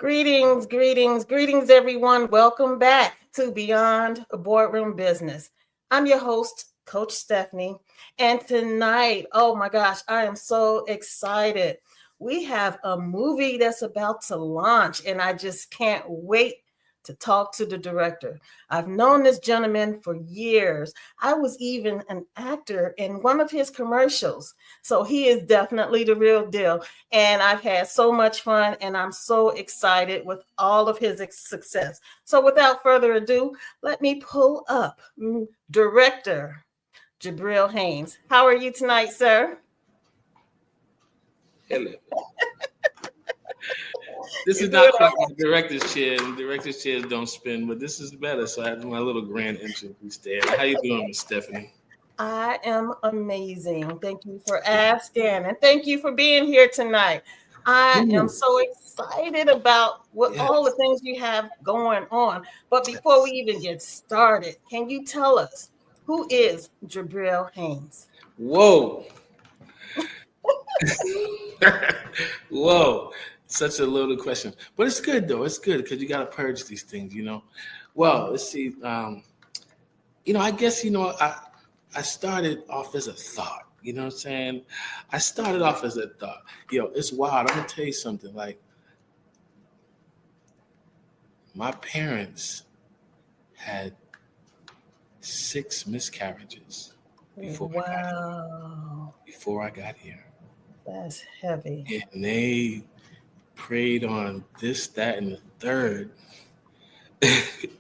Greetings, greetings, greetings, everyone. Welcome back to Beyond Boardroom Business. I'm your host, Coach Stephanie. And tonight, oh my gosh, I am so excited. We have a movie that's about to launch, and I just can't wait to talk to the director. I've known this gentleman for years. I was even an actor in one of his commercials. So he is definitely the real deal. And I've had so much fun, and I'm so excited with all of his success. So without further ado, let me pull up director Jibril Haynes. How are you tonight, sir? Hello. This is not quite my director's chair. Director's chairs don't spin, but this is better. So I have my little grand entrance there. How you doing, Miss Stephanie? I am amazing. Thank you for asking, and thank you for being here tonight. I am so excited about all the things you have going on. But before we even get started, can you tell us who is Jibril Haynes? Whoa. Whoa. Such a loaded question. But it's good, though. It's good because you got to purge these things, Well, let's see. I guess, I started off as a thought. You know what I'm saying? I started off as a thought. It's wild. I'm going to tell you something. Like, my parents had 6 miscarriages before I got here. That's heavy. And they prayed on this, that, and the third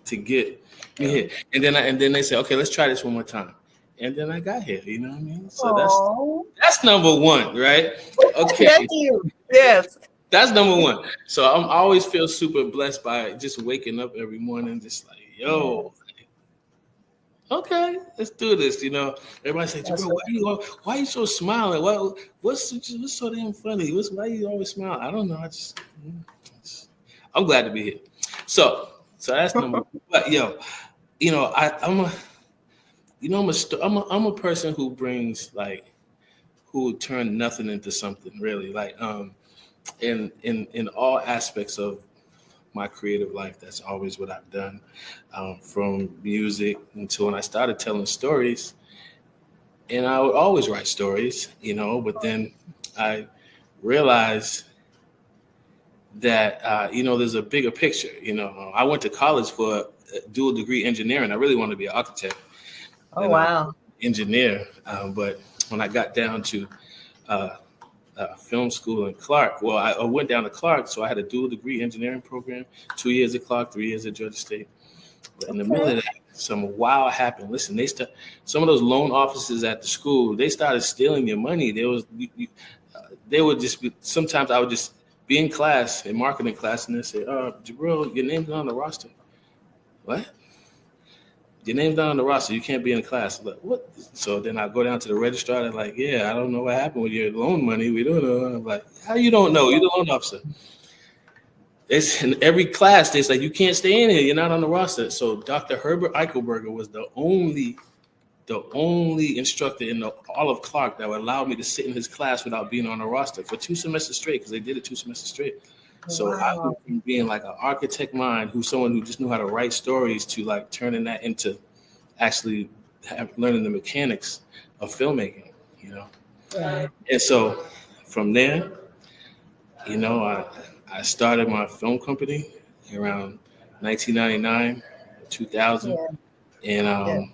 to get me here. And then they said, okay, let's try this one more time. And then I got here, you know what I mean? So that's number one, right? Okay. Thank you. Yes. That's number one. So I always feel super blessed by just waking up every morning, just like, yo, okay, let's do this. Everybody say, why are you so smiling? What's so damn funny? Why you always smile? I don't know. I'm glad to be here. So that's number one. But I'm a person who brings who would turn nothing into something, really. In all aspects of my creative life, that's always what I've done, from music until when I started telling stories. And I would always write stories, but then I realized that, there's a bigger picture. I went to college for a dual degree engineering. I really wanted to be an architect. Oh, wow. Engineer. But when I got down to film school in Clark. Well, I went down to Clark, so I had a dual degree engineering program, 2 years at Clark, 3 years at Georgia State. But in the middle of that, some wow happened. Listen, some of those loan officers at the school, they started stealing your money. They would just be, sometimes I would just be in class, in marketing class, and they say, Jibril, your name's not on the roster. What? Your name's not on the roster. You can't be in the class. Like, what? So then I go down to the registrar. They're like, yeah, I don't know what happened with your loan money. We don't know. I'm like, how you don't know? You're the loan officer. It's in every class. They say, you can't stay in here. You're not on the roster. So Dr. Herbert Eichelberger was the only instructor in all of Clark that would allow me to sit in his class without being on the roster for 2 semesters straight, because they did it 2 semesters straight. So I went from being like an architect mind, someone who just knew how to write stories, to turning that into actually learning the mechanics of filmmaking, Right. And so from there, I started my film company around 1999, 2000, and I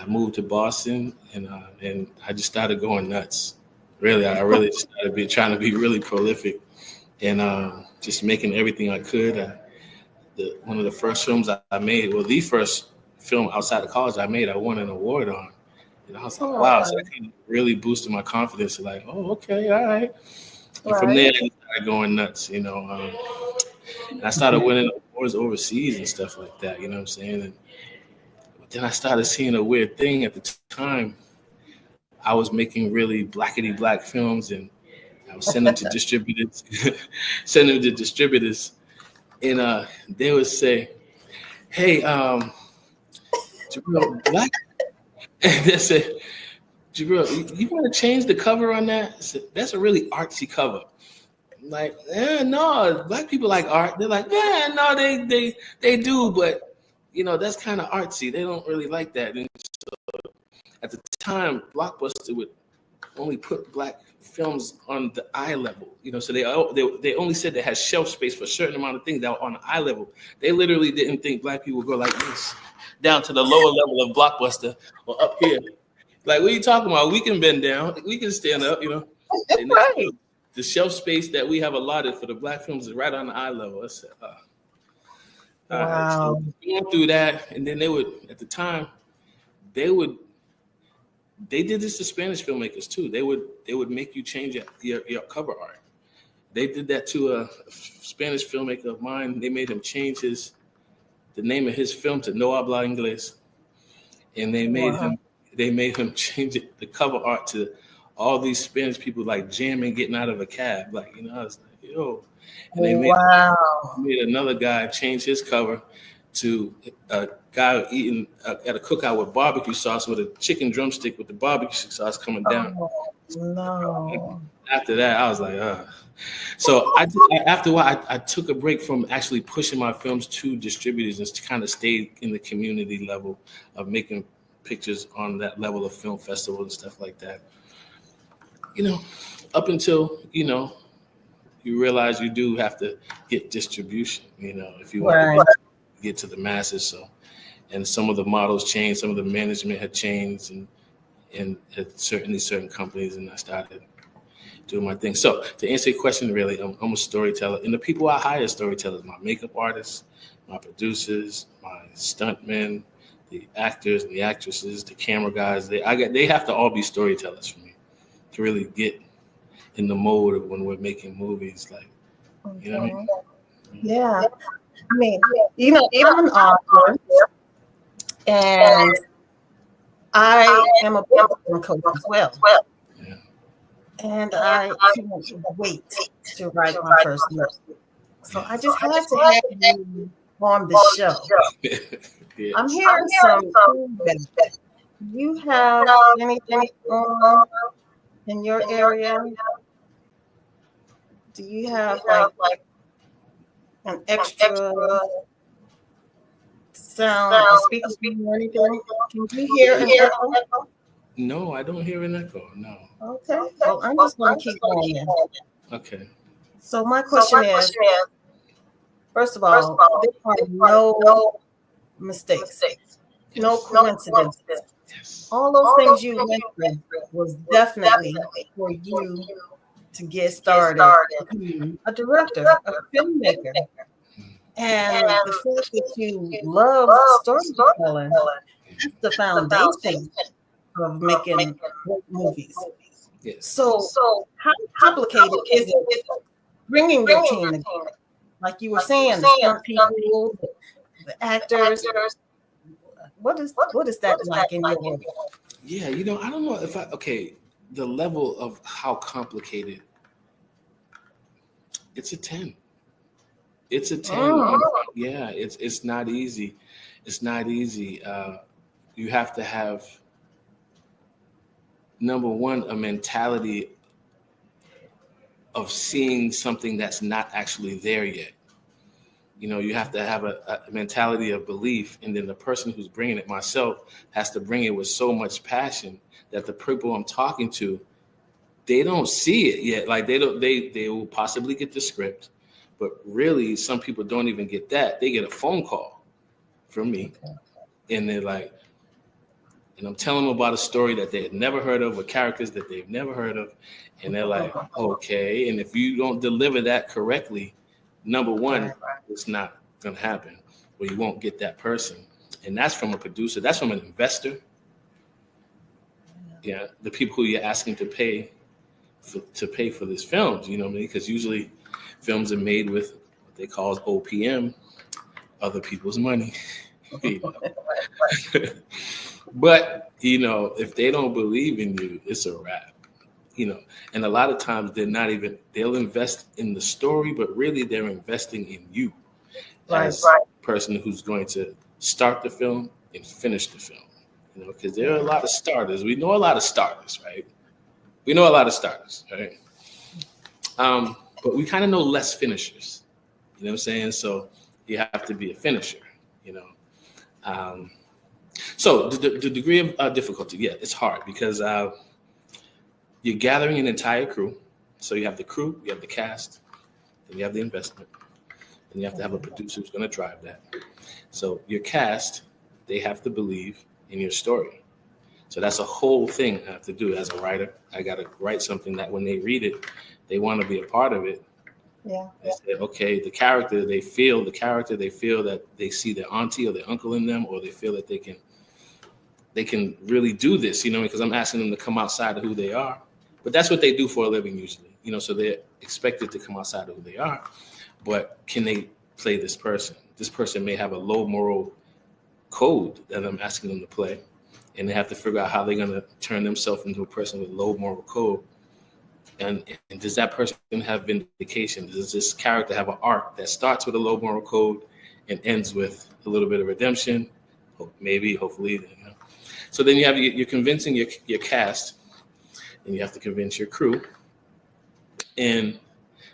moved to Boston, and I just started going nuts. Really, I really started trying to be really prolific. And just making everything I could. One of the first films I made, the first film outside of college I made, I won an award on. And I was like, wow. So that kind of really boosted my confidence. Like, oh, okay, all right. And from there, I started going nuts, and I started winning awards overseas and stuff like that, you know what I'm saying? But then I started seeing a weird thing at the time. I was making really blackety black films, and I was sending to distributors, and they would say, "Hey, Jibril, black," and they said, "Jibril, you want to change the cover on that?" I said, "That's a really artsy cover." like, no, black people like art. They're like, yeah, no, they do, but that's kind of artsy. They don't really like that. And so at the time, Blockbuster would only put black films on the eye level. So they only said they had shelf space for a certain amount of things that were on the eye level. They literally didn't think black people would go like this down to the lower level of Blockbuster or up here. Like, what are you talking about? We can bend down. We can stand up, And Right. the shelf space that we have allotted for the black films is right on the eye level. I said, Wow. So going through that, and then they would, at the time, they did this to Spanish filmmakers too. They would make you change your cover art. They did that to a Spanish filmmaker of mine. They made him change the name of his film to No Habla Inglés, and they made him change the cover art to all these Spanish people like jamming, getting out of a cab, like I was like, yo. And they made another guy change his cover to a guy eating at a cookout with barbecue sauce with a chicken drumstick with the barbecue sauce coming down. Oh, no. After that, I was like, So after a while, I took a break from actually pushing my films to distributors and kind of stayed in the community level of making pictures on that level of film festival and stuff like that. Up until, you realize you do have to get distribution, if you want to get to the masses. So, and some of the models changed, some of the management had changed, and at certain companies, and I started doing my thing. So to answer your question, really, I'm a storyteller, and the people I hire are storytellers: my makeup artists, my producers, my stuntmen, the actors, the actresses, the camera guys. They have to all be storytellers for me to really get in the mode of when we're making movies, like, you know what I mean? Yeah. I mean, I'm an author, and I am a book coach as well. Yeah. And I can't wait to write my first book. So I just had to have you on the show. Yeah. I'm hearing some feedback. You have anything in your area? Do you have like an extra sound or speaker or anything? Can you hear an echo? No, I don't hear an echo. No. Okay. Well, I'm just going to keep going then. Okay. So my question is, first of all, there are no mistakes, no coincidences. Yes. All those things you went through was definitely for you to get started becoming a director, a filmmaker. And the fact that you love storytelling, that's the foundation of making great movies. Yes. So how complicated is it bringing your team together? Like you were saying, the stunt people, the actors. What is that like in your world? Yeah, I don't know if the level of how complicated. It's a 10. It's a 10. Yeah, it's not easy. It's not easy. You have to have, number one, a mentality of seeing something that's not actually there yet. You have to have a mentality of belief, and then the person who's bringing it, myself, has to bring it with so much passion that the people I'm talking to, they don't see it yet. Like they will possibly get the script, but really some people don't even get that. They get a phone call from me, and they're like, and I'm telling them about a story that they had never heard of, with characters that they've never heard of, and they're like, okay. And if you don't deliver that correctly, number one, it's not going to happen, or you won't get that person. And that's from a producer. That's from an investor. Yeah, the people who you're asking to pay for these films, you know what I mean? Because usually films are made with what they call OPM, other people's money. But, if they don't believe in you, it's a wrap. And a lot of times they'll invest in the story, but really they're investing in you as a person who's going to start the film and finish the film. Because there are a lot of starters. We know a lot of starters, right? but we kind of know less finishers. You know what I'm saying? So you have to be a finisher, you know. So the degree of difficulty, yeah, it's hard because you're gathering an entire crew. So you have the crew, you have the cast, then you have the investment, and you have to have a producer who's going to drive that. So your cast, they have to believe in your story. So that's a whole thing I have to do as a writer. I got to write something that when they read it, they want to be a part of it. Yeah. They say, okay, the character, they feel that they see their auntie or their uncle in them, or they feel that they can really do this, you know, because I'm asking them to come outside of who they are. But that's what they do for a living usually, you know, so they're expected to come outside of who they are. But can they play this person? This person may have a low moral code that I'm asking them to play, and they have to figure out how they're going to turn themselves into a person with low moral code. And does that person have vindication? Does this character have an arc that starts with a low moral code and ends with a little bit of redemption? Maybe, hopefully. You know. So then you're convincing your cast, and you have to convince your crew. And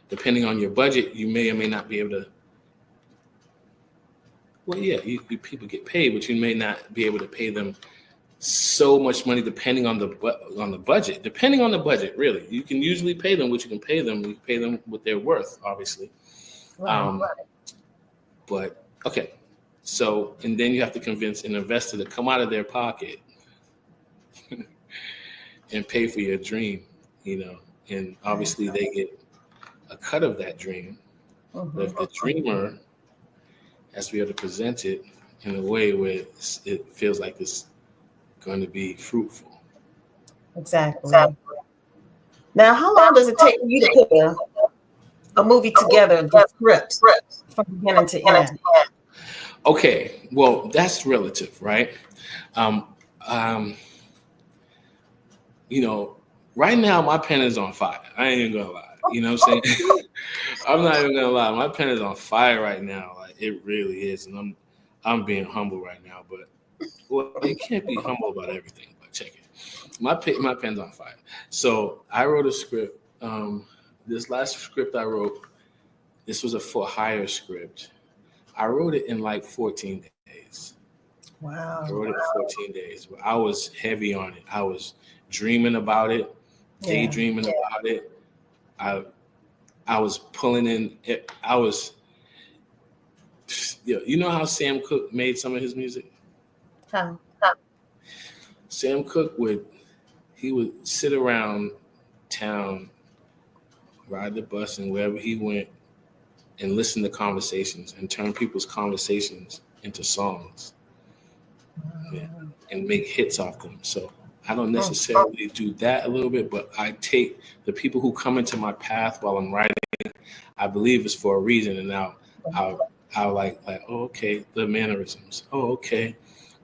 depending on your budget, you may or may not be able to. Well, yeah, you people get paid, but you may not be able to pay them so much money depending on the budget. Depending on the budget, really, you can usually pay them what you can pay them. You can pay them what they're worth, obviously. Right. But okay, so and then you have to convince an investor to come out of their pocket and pay for your dream, you know. And obviously, they get a cut of that dream. But if the dreamer has to be able to present it in a way where it feels like it's going to be fruitful. Exactly. Now, how long does it take you to put a movie together, the script from beginning to end? Okay, well, that's relative, right? You know, right now my pen is on fire. I ain't even gonna lie. You know what I'm saying? I'm not even gonna lie. My pen is on fire right now. Like it really is, and I'm being humble right now. But well, you can't be humble about everything. But check it. My pen's on fire. So I wrote a script. This last script I wrote, this was a for hire script. I wrote it in like 14 days. Wow. I wrote it in 14 days. But I was heavy on it. I was dreaming about it, daydreaming about it. I was pulling in. I was, you know how Sam Cooke made some of his music? How? Sam Cooke would sit around town, ride the bus, and wherever he went, and listen to conversations and turn people's conversations into songs, and make hits off them. So I don't necessarily do that a little bit, but I take the people who come into my path while I'm writing. I believe it's for a reason, and now I'll like oh, okay, the mannerisms. Oh, okay,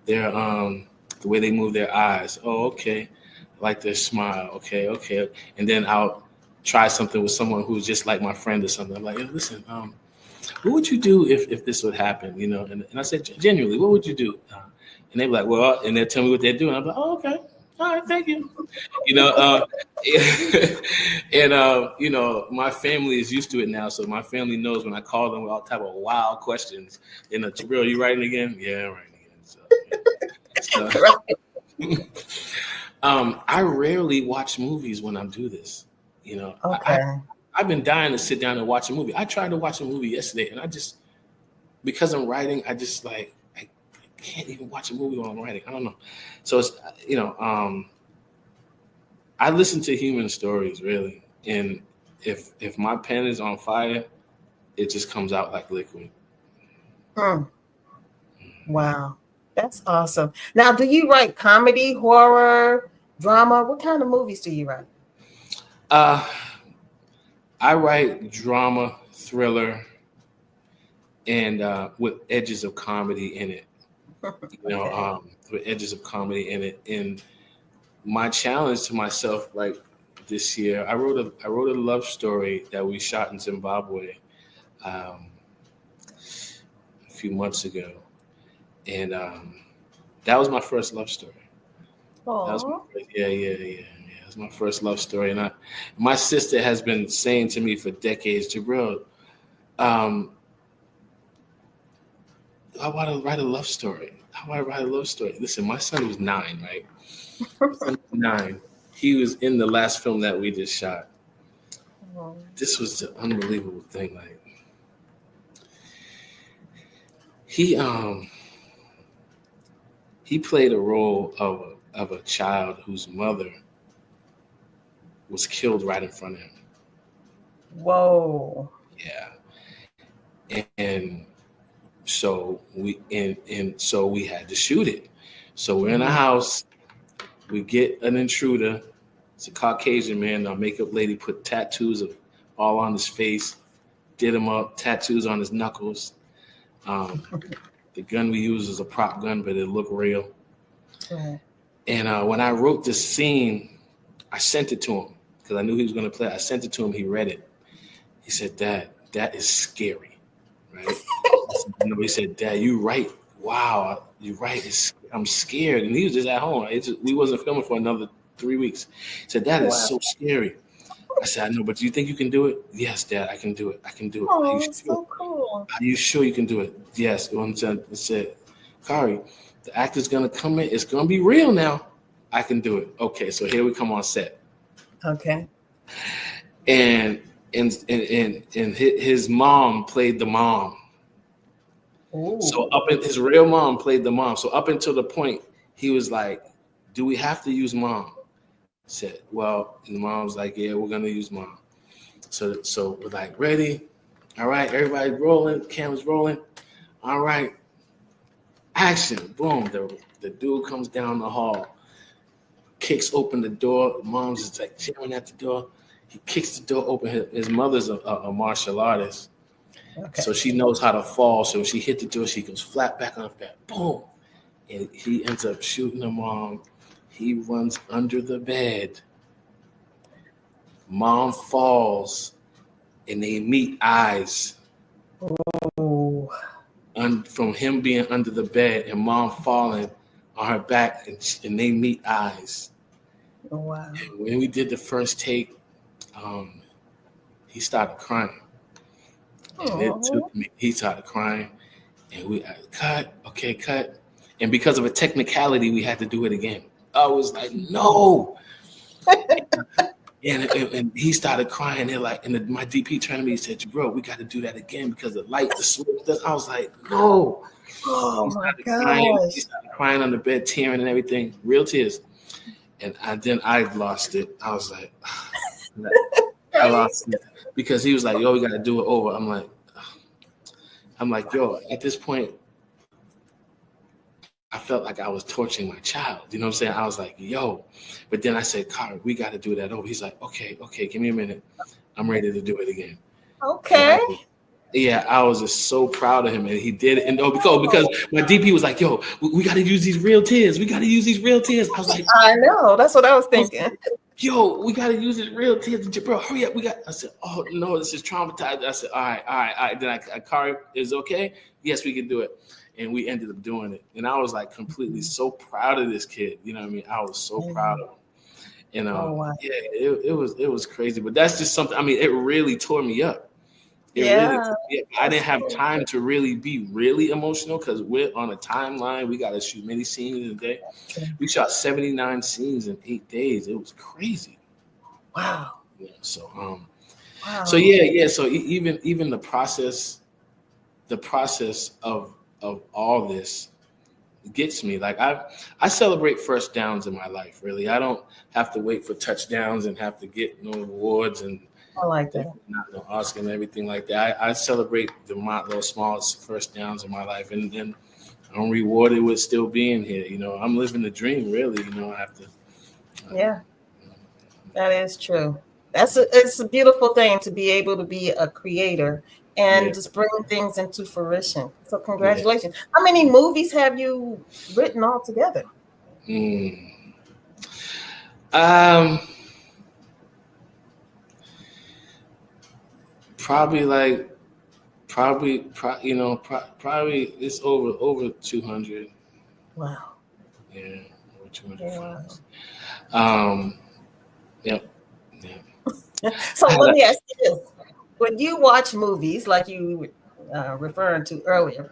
they're the way they move their eyes. Oh, okay, I like their smile. Okay, and then I'll try something with someone who's just like my friend or something. I'm like, hey, listen, what would you do if this would happen? You know, and I said, genuinely, what would you do? And they're like, well, and they'll tell me what they're doing. I'm like, oh, okay. All right, thank you. You know, and you know, my family is used to it now, so my family knows when I call them with all type of wild questions. You know, Jibril, you writing again? Yeah, I'm writing again. So, I rarely watch movies when I do this. You know, I've been dying to sit down and watch a movie. I tried to watch a movie yesterday, and I just, because I'm writing, I just like. Can't even watch a movie while I'm writing. I don't know. So it's, you know, I listen to human stories really, and if my pen is on fire, it just comes out like liquid. Wow, that's awesome. Now, do you write comedy, horror, drama? What kind of movies do you write? I write drama, thriller, and with edges of comedy in it. You know, with edges of comedy in it. And my challenge to myself, like this year, I wrote a love story that we shot in Zimbabwe a few months ago, and that was my first love story. That was my first, yeah. That That's my first love story. And my sister has been saying to me for decades, Jibril, how about I write a love story? How about I write a love story? Listen, my son was 9, right? My son was 9. He was in the last film that we just shot. This was the unbelievable thing. Like he played a role of a child whose mother was killed right in front of him. Whoa. Yeah. And so we had to shoot it. So we're in a house. We get an intruder. It's a Caucasian man. Our makeup lady put tattoos all on his face, did him up, tattoos on his knuckles. The gun we use is a prop gun, but it looked real. Right. And when I wrote this scene, I sent it to him because I knew he was going to play. I sent it to him. He read it. He said, "Dad, that is scary." Right? He said, "Dad, you right. Wow, you're right. I'm scared." And he was just at home. We wasn't filming for another 3 weeks. He said, "That is so scary." I said, "I know, but do you think you can do it?" "Yes, Dad, I can do it. I can do it." Oh, "Are you sure?" so cool. "Are you sure you can do it?" "Yes." I said, "Kari, the actor's gonna come in. It's gonna be real now. I can do it." Okay, so here we come on set. Okay. And his mom played the mom. Ooh. So his real mom played the mom. So up until the point he was like, "Do we have to use mom?" I said, "Well," and the mom was like, "Yeah, we're gonna use mom." So we're like, "Ready? All right, everybody rolling, cameras rolling. All right, action!" Boom. The dude comes down the hall, kicks open the door. Mom's just like jamming at the door. He kicks the door open. His mother's a martial artist. Okay. So she knows how to fall. So when she hit the door, she goes flat back on her back. Boom. And he ends up shooting her mom. He runs under the bed. Mom falls. And they meet eyes. Ooh. From him being under the bed and mom falling on her back. And they meet eyes. Oh, wow. And when we did the first take, he started crying. And it took me, he started crying. And we cut. And because of a technicality, we had to do it again. I was like, no. and he started crying. And my DP turned to me and said, "Bro, we got to do that again because the light, the switch." I was like, no. Oh my gosh. He started crying on the bed, tearing and everything, real tears. And then I lost it. I was like, I lost it because he was like, "Yo, we got to do it over." I'm like, yo, at this point, I felt like I was torturing my child. You know what I'm saying? I was like, yo. But then I said, "Kari, we got to do that over." He's like, okay, give me a minute. I'm ready to do it again. Okay. I was just so proud of him. And he did it. And because my DP was like, yo, we got to use these real tears. We got to use these real tears. I was like, I know. That's what I was thinking. Yo, we got to use these real tears. Bro, hurry up. I said, oh, no, this is traumatized. I said, all right. Then Kari, is okay? Yes, we can do it. And we ended up doing it. And I was like completely so proud of this kid. You know what I mean? I was so proud of him. And wow. it was crazy. But that's just something, I mean, it really tore me up. I didn't have time to really be really emotional because we're on a timeline. We got to shoot many scenes in a day. We shot 79 scenes in 8 days. It was crazy. Wow. Yeah, so wow. So even the process of all this gets me. Like I celebrate first downs in my life. Really, I don't have to wait for touchdowns and have to get no awards and. I like that. Not no Oscar and everything like that. I celebrate the smallest first downs in my life, and then I'm rewarded with still being here. You know, I'm living the dream. Really, you know, I have to. Yeah, that is true. It's a beautiful thing to be able to be a creator and just bring things into fruition. So congratulations. Yeah. How many movies have you written all together? Probably it's over 200. Wow. Yeah, over 200 films. Yep. So let me ask you this. When you watch movies, like you referring to earlier,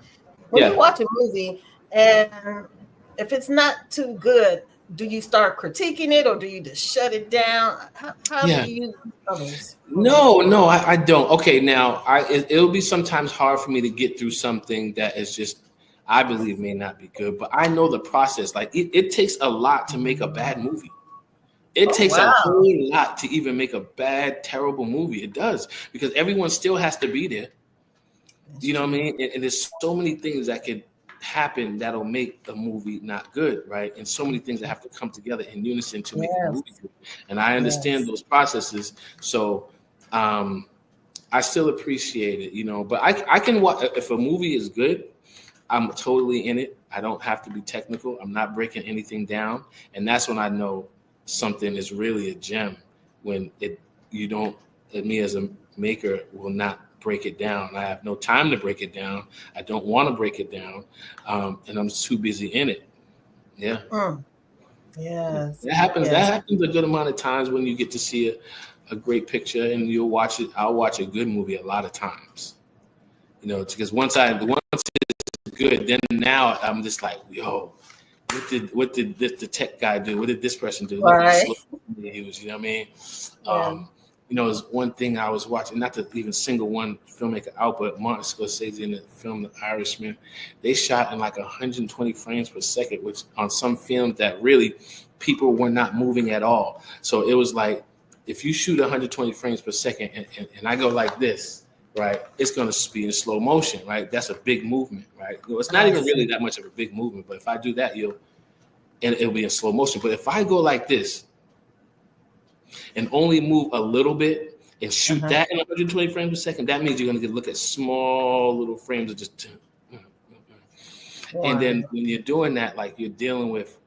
when you watch a movie and if it's not too good, do you start critiquing it or do you just shut it down? How do you use others? No, I don't. Okay, now it'll be sometimes hard for me to get through something that is just I believe may not be good, but I know the process. Like it takes a lot to make a bad movie. It takes a whole lot to even make a bad, terrible movie. It does, because everyone still has to be there. You know what I mean? And there's so many things that could happen that'll make the movie not good, right? And so many things that have to come together in unison to make a movie good. And I understand those processes. So I still appreciate it, you know. But I can watch if a movie is good. I'm totally in it. I don't have to be technical. I'm not breaking anything down, and that's when I know something is really a gem. When me as a maker will not break it down. I have no time to break it down. I don't want to break it down, and I'm too busy in it. Yeah. Yes. That happens. That happens a good amount of times when you get to see a great picture and you'll watch it. I'll watch a good movie a lot of times. You know, because once it's good, then now I'm just like, yo, what did the tech guy do? What did this person do? Right. You know what I mean? You know, it's one thing I was watching, not to even single one filmmaker out, but Martin Scorsese in the film The Irishman, they shot in like 120 frames per second, which on some films that really people were not moving at all. So it was like, if you shoot 120 frames per second and I go like this, right, it's going to be in slow motion, right? That's a big movement, right? You know, it's not even really that much of a big movement, but if I do that, it'll be in slow motion. But if I go like this and only move a little bit and shoot that in 120 frames per second, that means you're going to look at small little frames of just. And then when you're doing that, like you're dealing with,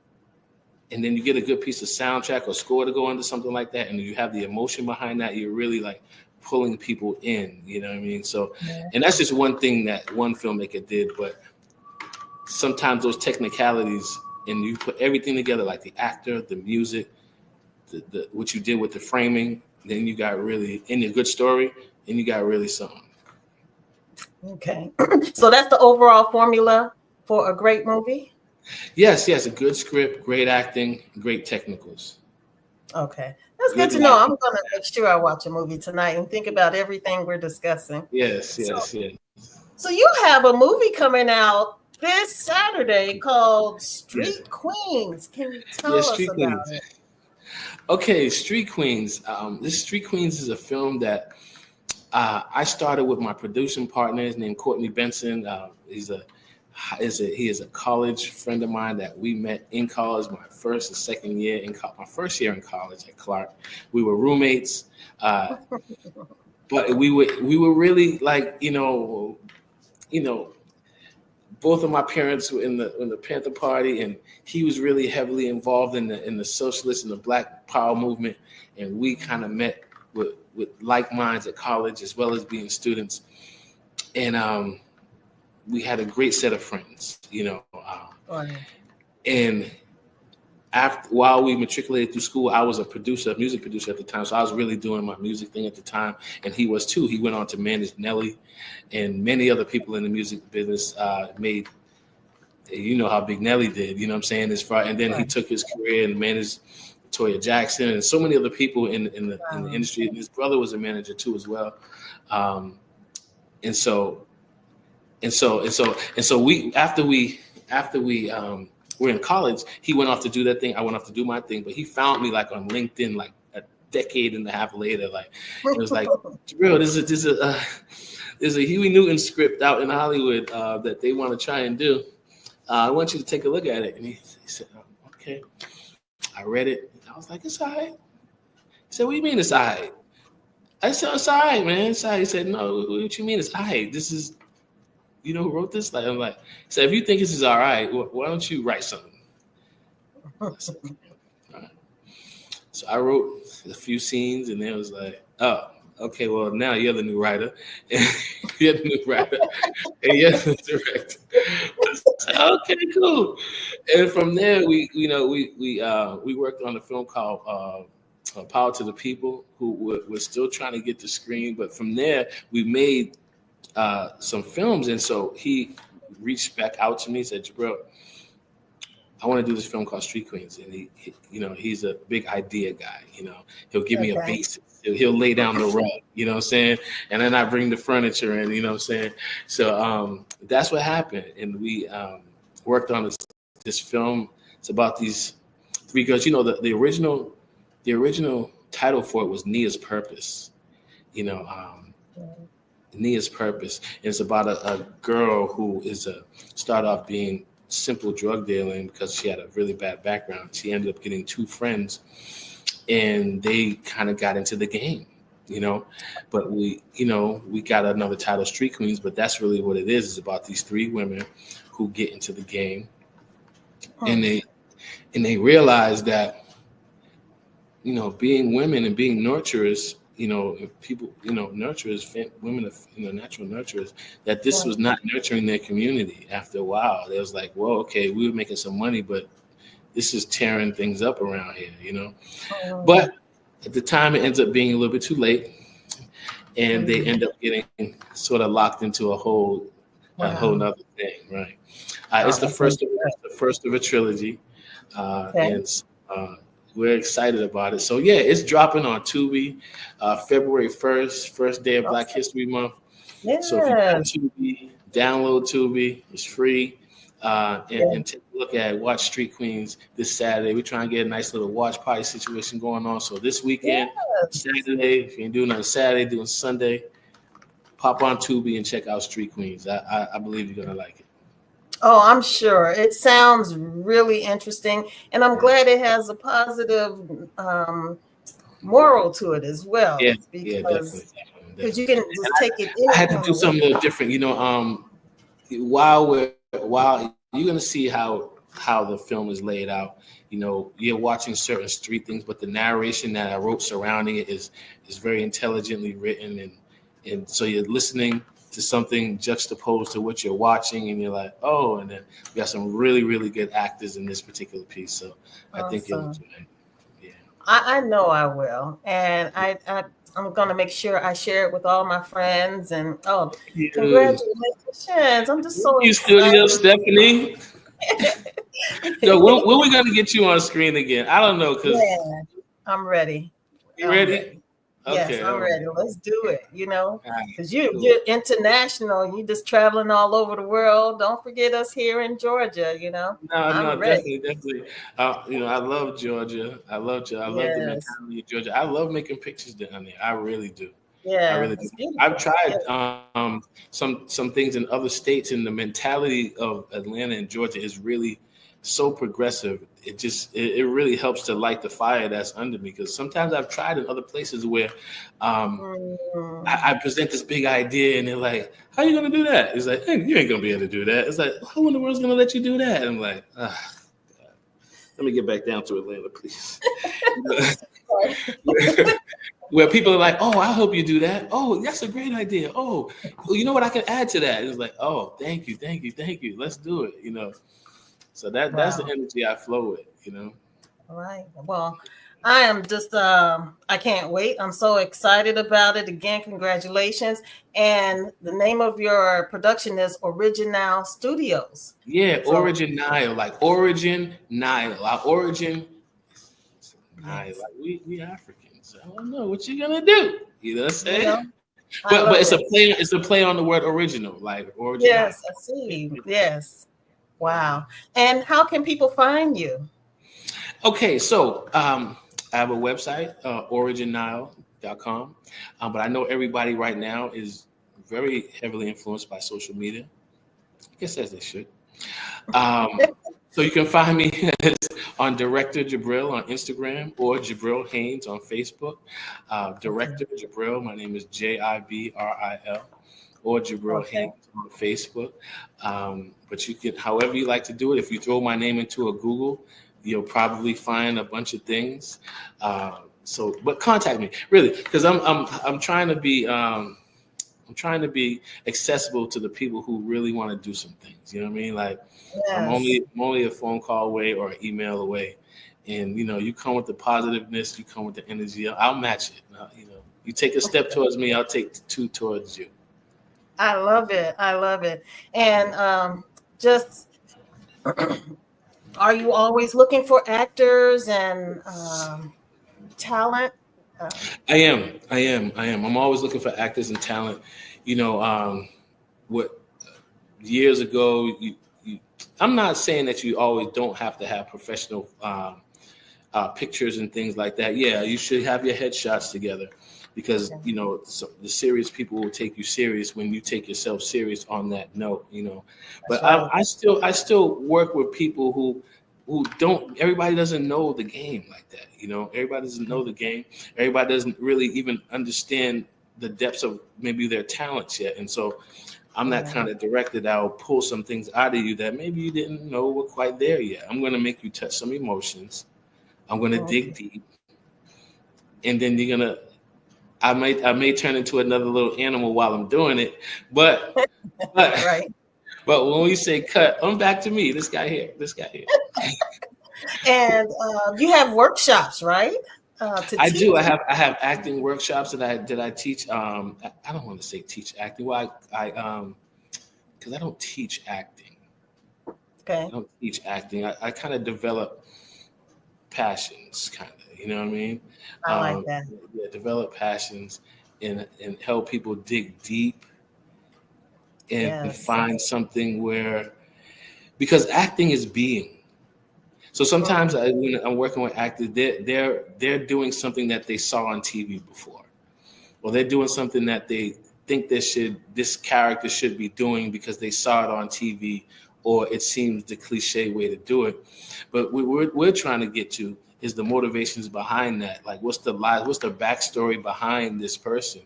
and then you get a good piece of soundtrack or score to go under something like that, and you have the emotion behind that, you're really like pulling people in, you know what I mean? So, and that's just one thing that one filmmaker did, but sometimes those technicalities, and you put everything together, like the actor, the music, the what you did with the framing, then you got really, in a good story, and you got really something. Okay. So that's the overall formula for a great movie? Yes, a good script, great acting, great technicals. Okay. That's good to know. I'm going to make sure I watch a movie tonight and think about everything we're discussing. Yes. So you have a movie coming out this Saturday called Street Queens. Can you tell us about it? Okay, Street Queens. This Street Queens is a film that I started with my producing partner. His name Courtney Benson. He is a college friend of mine that we met in college. My first and second year my first year in college at Clark. We were roommates, but we were really like you know. Both of my parents were in the Panther Party, and he was really heavily involved in the socialist and the Black Power movement. And we kind of met with like minds at college as well as being students. And we had a great set of friends, you know. And while we matriculated through school, I was a music producer at the time. So I was really doing my music thing at the time. And he was too. He went on to manage Nelly and many other people in the music business made, you know how big Nelly did, you know what I'm saying? And then he took his career and managed Toya Jackson and so many other people in the industry. And his brother was a manager too as well. And so we after we were in college, he went off to do that thing. I went off to do my thing, but he found me like on LinkedIn like a decade and a half later. Like it was like, Jibril, there's a Huey Newton script out in Hollywood that they want to try and do. I want you to take a look at it. And he said, okay. I read it. I was like, it's all right. He said, what do you mean it's all right? I said, it's all right, man. It's all right. He said, no, what you mean it's all right? This is, you know who wrote this? Like, I'm like, so if you think this is all right, why don't you write something? I said, okay. All right. So I wrote a few scenes, and then it was like, oh, okay, well, now you're the new writer. You're the new writer. And you're the director. Okay, cool. And from there, we worked on a film called Power to the People, who were still trying to get the screen. But from there, we made some films. And so he reached back out to me, said, Jibril, I want to do this film called Street Queens. And he he's a big idea guy. He'll give me a basis. He'll lay down the rug, you know what I'm saying? And then I bring the furniture in, you know what I'm saying? So that's what happened. And we worked on this film. It's about these three girls. The original title for it was Nia's Purpose. Nia's Purpose. And it's about a girl who start off being simple drug dealing because she had a really bad background. She ended up getting two friends, and they kind of got into the game, But we got another title, Street Queens, but that's really what it is. It's about these three women who get into the game, and they realize that, being women and being nurturers, people, nurturers, women of, natural nurturers, that this was not nurturing their community. After a while, they was like, well, okay, we were making some money, but this is tearing things up around here, But at the time, it ends up being a little bit too late, and they end up getting sort of locked into a whole nother thing, right? It's the first of a trilogy, and we're excited about it. So yeah, it's dropping on Tubi, February 1st, first day of Black History Month. Yeah. So if you go to Tubi, download Tubi, it's free. And take a look at Watch Street Queens this Saturday. We're trying to get a nice little watch party situation going on. So this weekend, Saturday, if you ain't doing nothing Saturday, doing Sunday, pop on Tubi and check out Street Queens. I believe you're gonna like it. Oh, I'm sure. It sounds really interesting, and I'm glad it has a positive moral to it as well. Yeah, definitely. Because you can just take it. I had to do something a little different, while you're gonna see how the film is laid out. You're watching certain street things, but the narration that I wrote surrounding it is very intelligently written, and so you're listening to something juxtaposed to what you're watching, and you're like, oh, and then we got some really, really good actors in this particular piece. So I think you'll enjoy it. Yeah. I know I will, and I'm gonna make sure I share it with all my friends. And congratulations! I'm just so excited. Studio, Stephanie. So when we gonna get you on screen again? I don't know, cause I'm ready. You ready? Okay, yes, I'm ready. Let's do it. Because you're international. You're just traveling all over the world. Don't forget us here in Georgia. No, definitely. I love Georgia. I love the mentality of Georgia. I love making pictures down there. I really do. Yeah, I really do. I've tried some things in other states, and the mentality of Atlanta and Georgia is really so progressive. It really helps to light the fire that's under me, because sometimes I've tried in other places where I present this big idea and they're like, how are you going to do that? It's like, hey, you ain't going to be able to do that. It's like, who in the world's going to let you do that? And I'm like, God. Let me get back down to Atlanta, please. Where people are like, oh, I'll help you do that. Oh, that's a great idea. Oh, well, you know what I can add to that? It's like, oh, thank you. Let's do it, So that's the energy I flow with, All right. Well, I am just, I can't wait. I'm so excited about it. Again, congratulations. And the name of your production is Original Studios. Yeah, so, Original, like Origin Nile. Our origin is Nile. Yes. Like we Africans. I don't know what you're gonna do. You know what I'm saying? But it's a play on the word original, like original. Yes, I see. Yes. Wow. And how can people find you? Okay, so I have a website, originnile.com. But I know everybody right now is very heavily influenced by social media. I guess as they should. So you can find me on Director Jibril on Instagram, or Jibril Haynes on Facebook. Director Jibril, my name is Jibril, or Jibril Haynes on Facebook. But you can, however you like to do it. If you throw my name into a Google, you'll probably find a bunch of things. But contact me, really, because I'm trying to be accessible to the people who really want to do some things. You know what I mean? Like, yes. I'm only a phone call away or an email away, And you come with the positiveness, you come with the energy. I'll match it. You take a step towards me, I'll take two towards you. I love it. I love it. And just, are you always looking for actors and talent? I am. I'm always looking for actors and talent. What years ago, I'm not saying that you always don't have to have professional pictures and things like that. Yeah, you should have your headshots together, because the serious people will take you serious when you take yourself serious on that note. But right. I still work with people who don't. Everybody doesn't know the game like that. Everybody doesn't know the game. Everybody doesn't really even understand the depths of maybe their talents yet. And so I'm that kind of director that will pull some things out of you that maybe you didn't know were quite there yet. I'm going to make you touch some emotions. I'm going to dig deep, and then I may turn into another little animal while I'm doing it, but right. But when we say cut, I'm back to me. This guy here. And you have workshops, right? I do. I have acting workshops that I teach. I don't want to say teach acting. Well, because I don't teach acting. Okay. I don't teach acting. I kind of develop passions, kind of. You know what I mean? I like that. Yeah, develop passions and help people dig deep and find something because acting is being. So sometimes when I'm working with actors, they're doing something that they saw on TV before, or they're doing something that they think this character should be doing because they saw it on TV, or it seems the cliche way to do it. But we're trying to get to is the motivations behind that. Like, what's the backstory behind this person?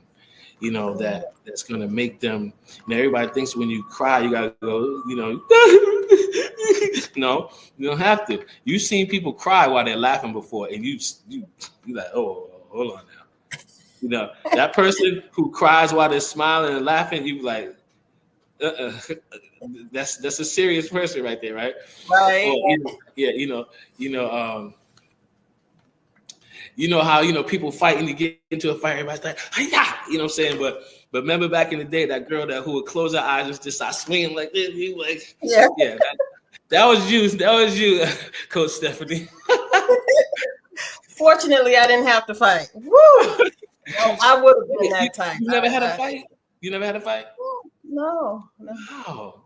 That's going to make them. Everybody thinks when you cry, you got to go. No, you don't have to. You've seen people cry while they're laughing before, and you like, oh, hold on now. That person who cries while they're smiling and laughing, you like, that's a serious person right there, right? Right. Or, how people fighting to get into a fight, everybody's like, hi-ya! You know what I'm saying? But remember back in the day, that girl who would close her eyes and just start swinging like this, that was you, Coach Stephanie. Fortunately, I didn't have to fight. Woo! No, I would have been that time. You never had a fight? You never had a fight? No. Oh.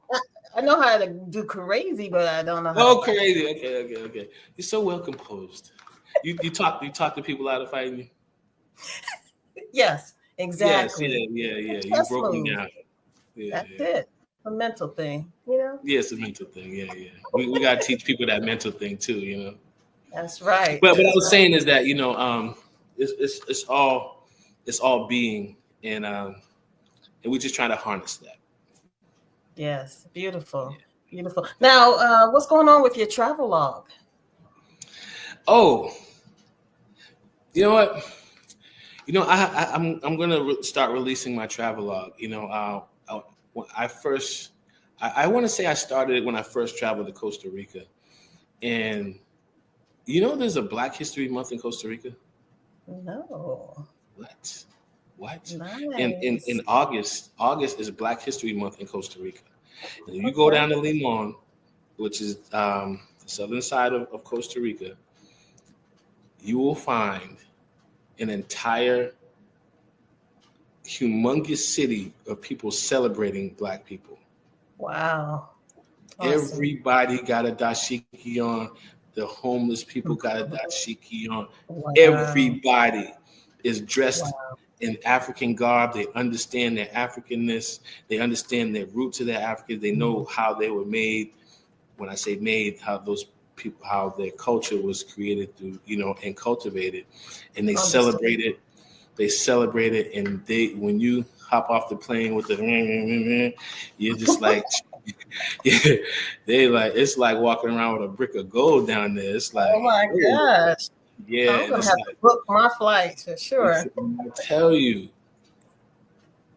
I know how to do crazy, but I don't know how. Oh, crazy. Okay. You're so well composed. You talk to people out of fighting you? Yes, exactly. Yes, yeah. You broke me down. Yeah, That's it. A mental thing, Yeah, it's a mental thing. Yeah. We gotta teach people that mental thing too, That's right. But what I was saying is that it's all being, and we're just trying to harness that. Yes, beautiful. Now, what's going on with your travel log? Oh, you know what? I'm gonna start releasing my travel log. When I want to say I started when I first traveled to Costa Rica, and there's a Black History Month in Costa Rica. No. What? Nice. In August is Black History Month in Costa Rica. And you go down to Limon, which is the southern side of Costa Rica, you will find an entire humongous city of people celebrating Black people. Wow. Awesome. Everybody got a dashiki on. The homeless people got a dashiki on. Wow. Everybody is dressed in African garb. They understand their Africanness. They understand their roots of their African. They know how they were made. When I say made, how those people, how their culture was created through, and cultivated. And they celebrate it. And when you hop off the plane with the, you're just like, it's like walking around with a brick of gold down there. It's like, oh my gosh. Yeah, I'm gonna have to book my flight for sure. I tell you.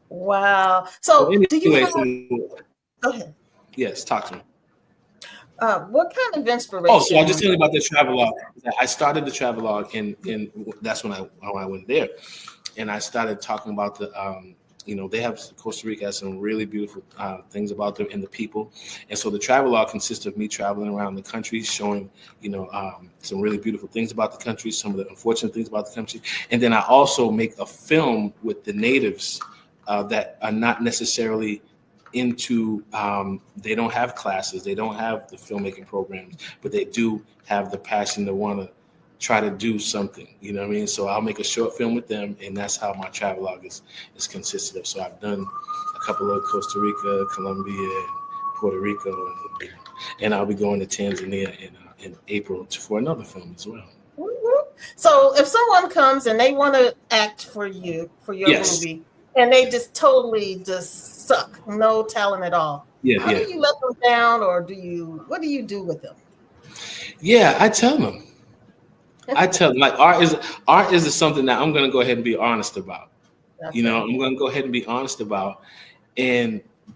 Wow. So, do you have? Go ahead. Yes, talk to me. What kind of Oh, so I'll inspiration? just tell you about the travelogue. I started the travelogue, and that's when I went there, and I started talking about they have Costa Rica has some really beautiful things about them and the people, and so the travelogue consists of me traveling around the country, showing some really beautiful things about the country, some of the unfortunate things about the country, and then I also make a film with the natives that are not necessarily into they don't have classes, they don't have the filmmaking programs, but they do have the passion to want to try to do something, you know what I mean? So I'll make a short film with them, and that's how my travelogue is consisted of. So I've done a couple of Costa Rica, Colombia, and Puerto Rico, and I'll be going to Tanzania in April for another film as well. So if someone comes and they want to act for you, for your movie, and they just totally just suck, no talent at all, how do you let them down, or what do you do with them? Yeah, I tell them. Like art is something that I'm going to go ahead and be honest about. I'm going to go ahead and be honest about,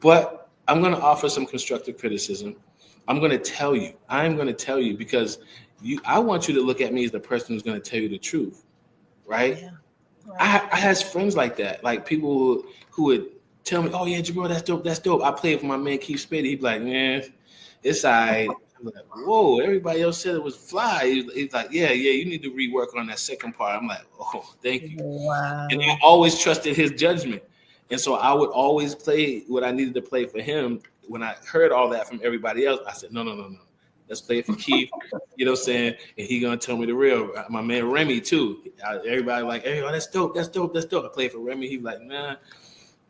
but I'm going to offer some constructive criticism. I'm going to tell you because I want you to look at me as the person who's going to tell you the truth, right? Yeah. Right. I had friends like that, like people who would tell me, "Oh yeah, Jibril, that's dope. I played for my man Keith Spade." He'd be like, "Man, it's all right." I'm like, "Whoa, everybody else said it was fly." He's like, "Yeah, you need to rework on that second part." I'm like, "Oh, thank you." Wow. And I always trusted his judgment, and so I would always play what I needed to play for him. When I heard all that from everybody else, I said, "No. Let's play it for Keith." You know what I'm saying? And he gonna tell me the real. My man Remy too. Everybody like, "Hey, oh, that's dope. I played for Remy." He like, "Nah,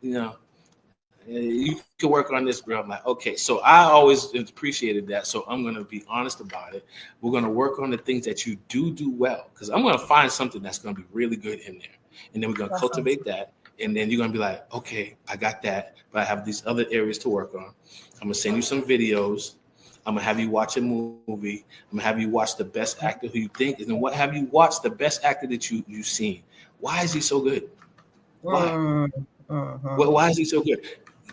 you can work on this, bro." I'm like, "Okay." So I always appreciated that. So I'm gonna be honest about it. We're gonna work on the things that you do well, because I'm gonna find something that's gonna be really good in there, and then we're gonna cultivate that. And then you're gonna be like, "Okay, I got that, but I have these other areas to work on." I'm gonna send you some videos. I'm gonna have you watch a movie. I'm gonna have you watch the best actor who you think, and then what have you watched the best actor that you've seen? Why is he so good? Why? Why is he so good?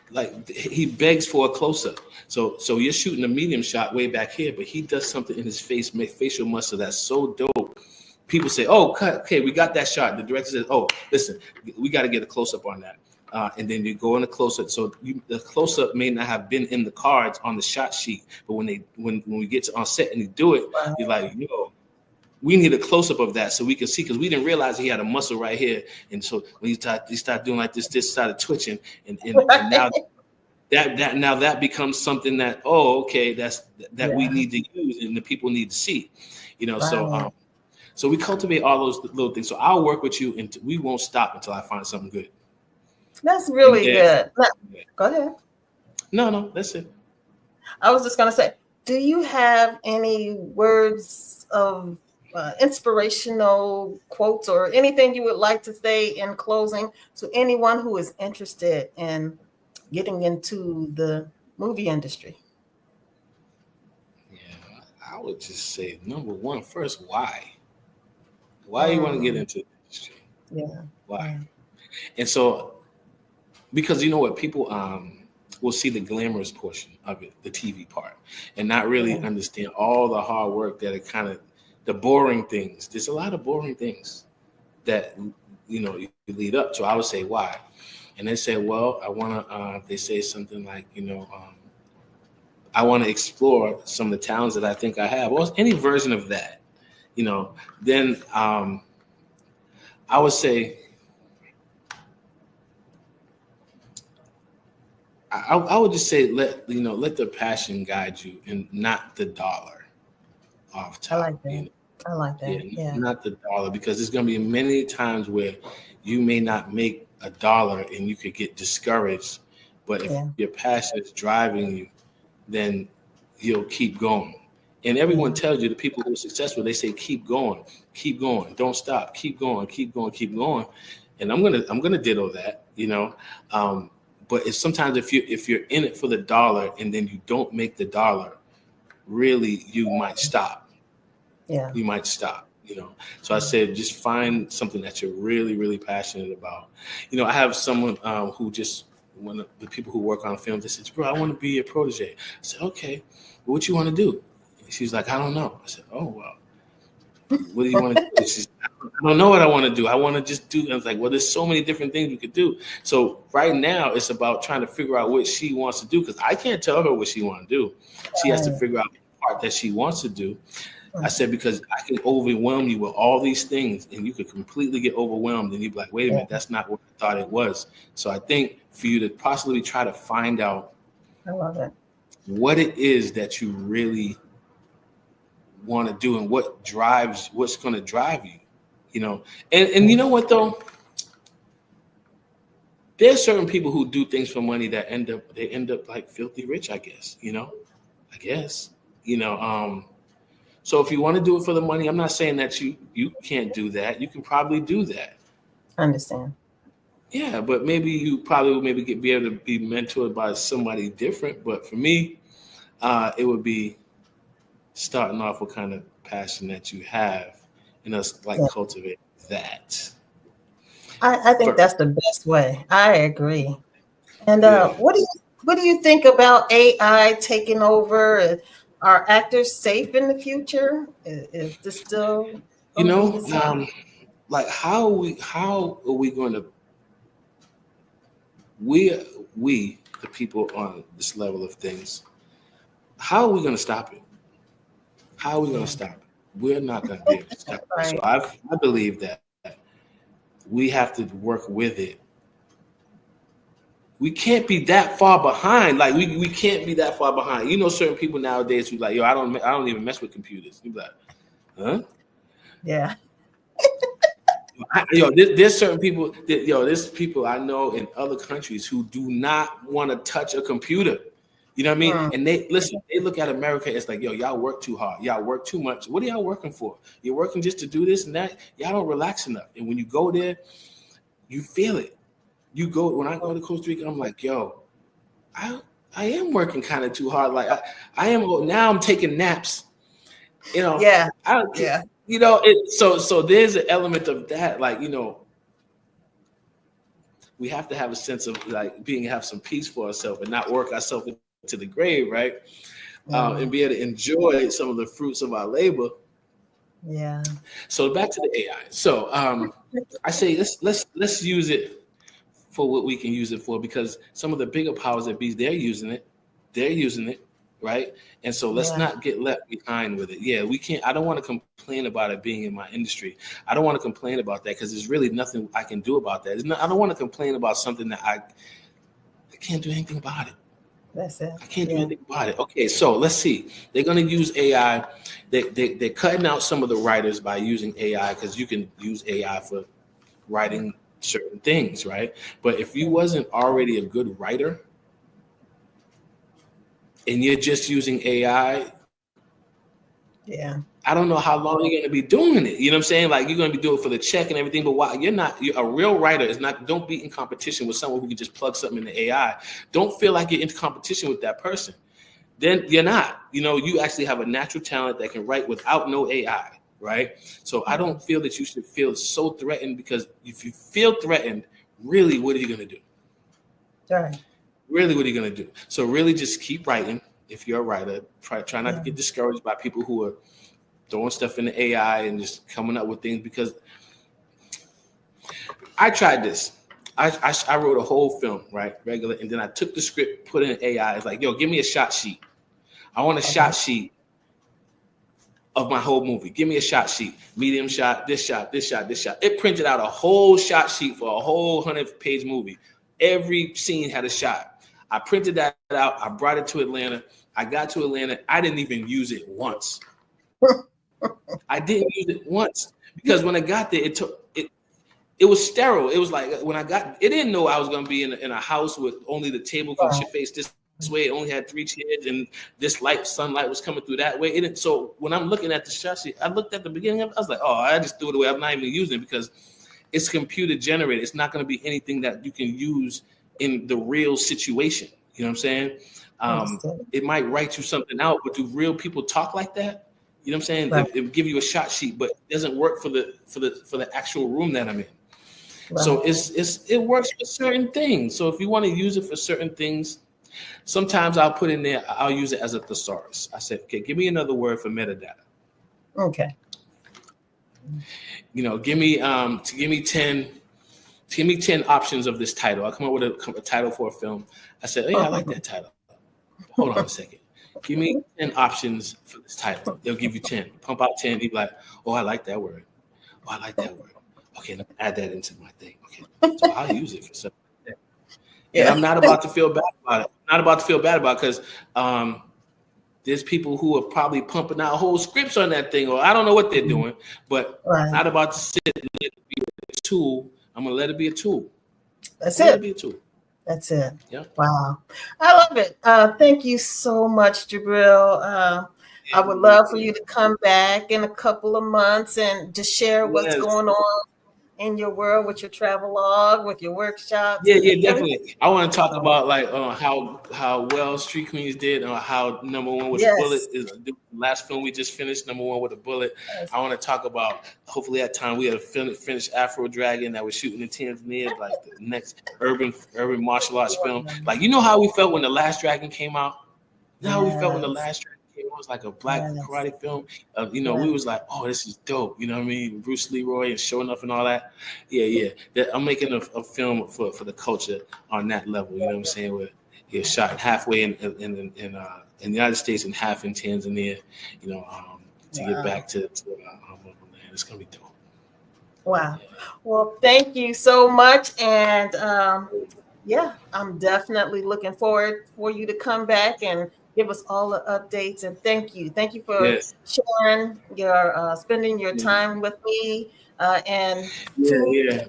Like he begs for a close-up. So you're shooting a medium shot way back here, but he does something in his face, make facial muscle that's so dope. People say, "Oh, cut. Okay, we got that shot." The director says, "Oh, listen, we got to get a close-up on that." And then you go in a close-up. So the close-up may not have been in the cards on the shot sheet, but when we get on set and you do it, you're like, we need a close-up of that so we can see, because we didn't realize he had a muscle right here. And so when he started doing like this started twitching, and now that becomes something that, okay, that we need to use and the people need to see, so we cultivate all those little things. So I'll work with you, and we won't stop until I find something good. That's really good. Go ahead. No, that's it. I was just going to say, do you have any words of inspirational quotes or anything you would like to say in closing to anyone who is interested in getting into the movie industry? Yeah, I would just say, number one, first, why? Why you want to get into the industry? Yeah. Why? Yeah. And so, because you know what, people will see the glamorous portion of it, the TV part, and not really understand all the hard work that it kind of, the boring things. There's a lot of boring things that you lead up to. I would say, why? And they say, well, I want to. They say something like, I want to explore some of the talents that I think I have, or any version of that. Then I would say, I would just say, let the passion guide you and not the dollar off top. I like that. I like that. Yeah. Not the dollar, because there's going to be many times where you may not make a dollar and you could get discouraged. But if your passion is driving you, then you'll keep going. And everyone tells you, the people who are successful, they say, keep going, don't stop, keep going. And I'm gonna ditto that, But sometimes if you're in it for the dollar and then you don't make the dollar, really you might stop. Yeah, you might stop. So I said, just find something that you're really, really passionate about. I have someone who just one of the people who work on films, they said, bro, I want to be your protege. I said, okay, well, what you want to do? She's like, I don't know. I said, oh, well, what do you want to do? She's, I don't know what I want to do. I want to just do. I was like, well, there's so many different things we could do. So right now it's about trying to figure out what she wants to do, because I can't tell her what she wants to do. She has to figure out the part that she wants to do. I said, because I can overwhelm you with all these things and you could completely get overwhelmed and you'd be like, wait a minute, that's not what I thought it was. So I think for you to possibly try to find out what it is that you really want to do and what's going to drive you, you know. And you know what, though? There's certain people who do things for money that end up like filthy rich, I guess, you know. So if you want to do it for the money, I'm not saying that you can't do that. You can probably do that. I understand. Yeah, but maybe you probably would be able to be mentored by somebody different. But for me, it would be starting off what kind of passion that you have and us cultivate that. I think that's the best way. I agree. And what do you think about AI taking over? Are actors safe in the future? Is this still, you know, like how are we going to we the people on this level of things, how are we going to stop it? How are we going to stop it? We're not going to be able to stop it. So I believe that we have to work with it. We can't be that far behind. Like we can't be that far behind. You know, certain people nowadays who like, yo, I don't even mess with computers. You be like, huh? Yeah. There's certain people there's people I know in other countries who do not want to touch a computer. You know what I mean? And they look at America, it's like, yo, y'all work too hard. Y'all work too much. What are y'all working for? You're working just to do this and that. Y'all don't relax enough. And when you go there, you feel it. When I go to Costa Rica, I'm like, yo, I am working kind of too hard. Like I am now. I'm taking naps. You know. Yeah. You know. So there's an element of that. Like, you know, we have to have a sense of like have some peace for ourselves and not work ourselves into the grave, right? And be able to enjoy some of the fruits of our labor. Yeah. So back to the AI. So I say let's use it for what we can use it for, because some of the bigger powers that be, they're using it, right? And so let's not get left behind with it. Yeah, we can't. I don't want to complain about it being in my industry. I don't want to complain about that because there's really nothing I can do about that. I don't want to complain about something that I can't do anything about it. That's it. I can't do anything about it. Okay, so let's see. They're going to use AI. They're cutting out some of the writers by using AI, because you can use AI for writing certain things, right? But if you wasn't already a good writer and you're just using AI, I don't know how long you're going to be doing it. You know what I'm saying? Like, you're going to be doing it for the check and everything, but why you're a real writer don't be in competition with someone who can just plug something in the AI. Don't feel like you're in competition with that person. Then you're not. You know, you actually have a natural talent that can write without no AI, right? So I don't feel that you should feel so threatened, because if you feel threatened, really, what are you going to do? Right. Really, what are you going to do? So really just keep writing. If you're a writer, try not to get discouraged by people who are throwing stuff in the AI and just coming up with things, because I tried this. I wrote a whole film, right? Regular. And then I took the script, put it in AI. It's like, yo, give me a shot sheet. I want a shot sheet of my whole movie. Give me a shot sheet. Medium shot, this shot, this shot, this shot. It printed out a whole shot sheet for a whole 100-page movie. Every scene had a shot. I printed that out. I brought it to Atlanta. I got to Atlanta. I didn't even use it once. I didn't use it once, because when I got there, it was sterile. It was like when it didn't know I was going to be in a house with only the table can face this way. It only had 3 chairs, and this sunlight was coming through that way. So when I'm looking at the shot sheet, I looked at the beginning of it. I was like, oh, I just threw it away. I'm not even using it because it's computer generated. It's not going to be anything that you can use in the real situation. You know what I'm saying? It might write you something out, but do real people talk like that? You know what I'm saying? Right. It give you a shot sheet, but it doesn't work for the actual room that I'm in. So it works for certain things. So if you want to use it for certain things, sometimes I'll put in there, I'll use it as a thesaurus. I said, okay, give me another word for metadata. Okay. Give me 10 options of this title. I'll come up with a title for a film. I said, oh yeah, I like that title. Hold on a second. Give me 10 options for this title. They'll give you 10. Pump out 10. You'll be like, oh, I like that word. Oh, I like that word. Okay, let me add that into my thing. Okay, so I'll use it for something. And I'm not about to feel bad about it. I'm not about to feel bad about it because there's people who are probably pumping out whole scripts on that thing, or I don't know what they're doing, but I'm not about to sit and let it be a tool. I'm going to let it be a tool. That's it. Let it be a tool. That's it. Yeah. Wow. I love it. Thank you so much, Jibril. I would love for you to come back in a couple of months and just share what's going on in your world with your travel log, with your workshops. Yeah, definitely. I want to talk about like how well Street Queens did, or how number one with a bullet is the last film we just finished, number one with a bullet. I want to talk about, hopefully at time we had a finished Afro Dragon that was shooting in Tanzania, like the next urban martial arts film. Like, you know how we felt when The Last Dragon came out? You know how we felt when The Last Dragon came out? It was like a black karate film. We was like, oh, this is dope. You know what I mean? Bruce Leroy and showing up and all that. Yeah. I'm making a film for the culture on that level. You know what I'm saying? Where shot halfway in the United States and half in Tanzania. To get back to land. It's gonna be dope. Wow. Well, thank you so much, and I'm definitely looking forward for you to come back and give us all the updates. And thank you for sharing your spending your time with me. And 2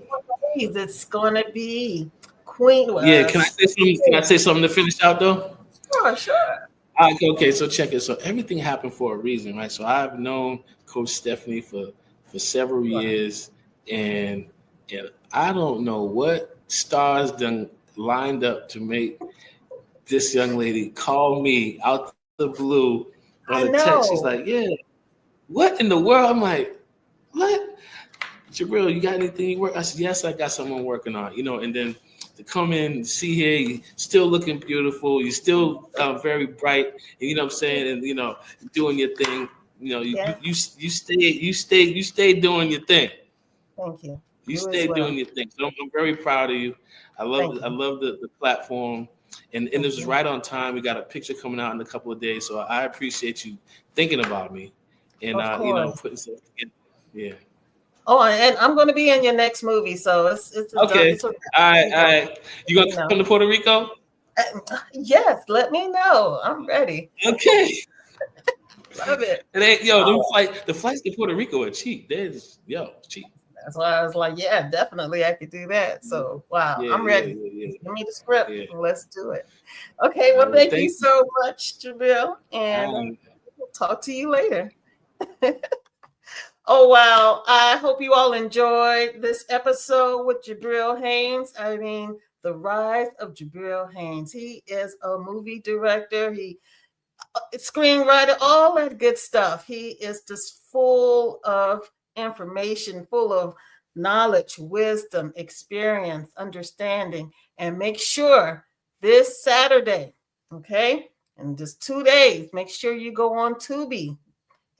days, it's going to be Queen. Can I say something? Can I say something to finish out though? Sure. Okay, so check it. So everything happened for a reason, right? So I've known Coach Stephanie for several years, and I don't know what stars done lined up to make this young lady call me out the blue on a text. She's like, yeah, what in the world? I'm like, what? Jibril, you got anything you work? I said, yes, I got something I'm working on, and then to come in and see here, you still looking beautiful, you still very bright, and you know what I'm saying, and doing your thing. You stay doing your thing. Thank you. You stay doing your thing. So I'm very proud of you. I love the platform, and this is right on time. We got a picture coming out in a couple of days, so I appreciate you thinking about me and putting something together. Yeah. Oh, and I'm going to be in your next movie, so it's okay. All right. You gonna come to Puerto Rico? Yes, let me know. I'm ready. Okay. Love it. And the flights to Puerto Rico are cheap. Cheap. That's why I was like, yeah, definitely I could do that. So wow, I'm ready. Give me the script. Let's do it. Okay, well, thank you so much, Jibril, and we'll talk to you later. Oh, wow. I hope you all enjoyed this episode with Jibril Haynes. I mean, the rise of Jibril Haynes. He is a movie director. He screenwriter, all that good stuff. He is just full of information, full of knowledge, wisdom, experience, understanding. And make sure this Saturday, okay, in just 2 days, make sure you go on Tubi.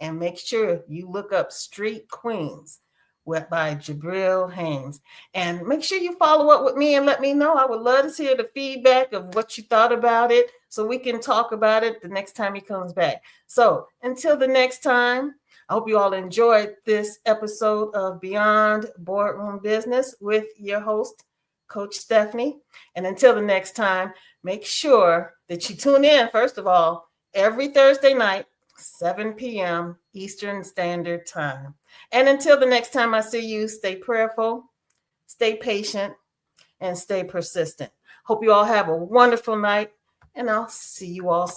And make sure you look up Street Queens by Jibril Haynes. And make sure you follow up with me and let me know. I would love to hear the feedback of what you thought about it so we can talk about it the next time he comes back. So until the next time, I hope you all enjoyed this episode of Beyond Boardroom Business with your host, Coach Stephanie. And until the next time, make sure that you tune in, first of all, every Thursday night, 7 p.m. Eastern Standard Time. And until the next time I see you, stay prayerful, stay patient, and stay persistent. Hope you all have a wonderful night, and I'll see you all soon.